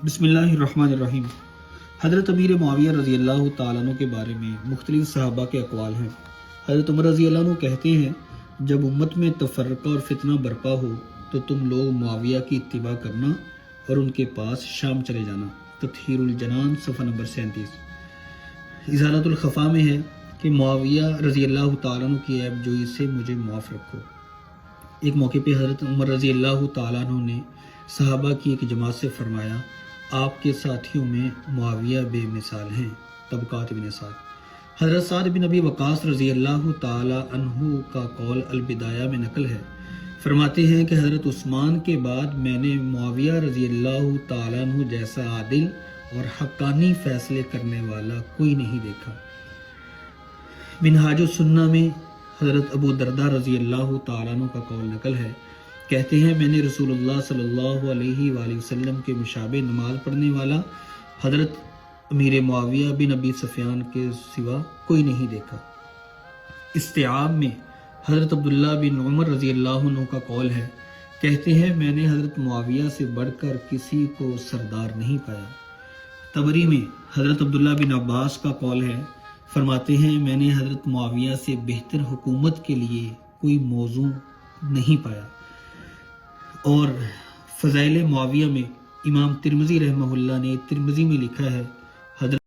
بسم اللہ الرحمن الرحیم۔ حضرت امیر معاویہ رضی اللہ تعالیٰ عنہ کے بارے میں مختلف صحابہ کے اقوال ہیں۔ حضرت عمر رضی اللہ عنہ کہتے ہیں، جب امت میں تفرقہ اور فتنہ برپا ہو تو تم لوگ معاویہ کی اتباع کرنا اور ان کے پاس شام چلے جانا۔ تطہیر الجنان صفحہ نمبر 37۔ ازالۃ الخفا میں ہے کہ معاویہ رضی اللہ تعالیٰ عنہ کی عیب جوئی سے مجھے معاف رکھو۔ ایک موقع پہ حضرت عمر رضی اللہ تعالیٰ عنہ نے صحابہ کی ایک جماعت سے فرمایا، آپ کے ساتھیوں میں معاویہ بے مثال ہیں۔ طبقات ابن سعد۔ حضرت سعد بن ابی وقاص رضی اللہ تعالی عنہ کا قول البدایہ میں نقل ہے، فرماتے ہیں کہ حضرت عثمان کے بعد میں نے معاویہ رضی اللہ تعالی عنہ جیسا عادل اور حقانی فیصلے کرنے والا کوئی نہیں دیکھا۔ منہاج السنہ میں حضرت ابو درداء رضی اللہ تعالیٰ عنہ کا قول نقل ہے، کہتے ہیں میں نے رسول اللہ صلی اللہ علیہ وآلہ وسلم کے مشابہ نماز پڑھنے والا حضرت امیر معاویہ بن ابی سفیان کے سوا کوئی نہیں دیکھا۔ استیعاب میں حضرت عبداللہ بن عمر رضی اللہ عنہ کا قول ہے، کہتے ہیں میں نے حضرت معاویہ سے بڑھ کر کسی کو سردار نہیں پایا۔ طبری میں حضرت عبداللہ بن عباس کا قول ہے، فرماتے ہیں میں نے حضرت معاویہ سے بہتر حکومت کے لیے کوئی موضوع نہیں پایا۔ اور فضائل معاویہ میں امام ترمذی رحمہ اللہ نے ترمذی میں لکھا ہے، حضرت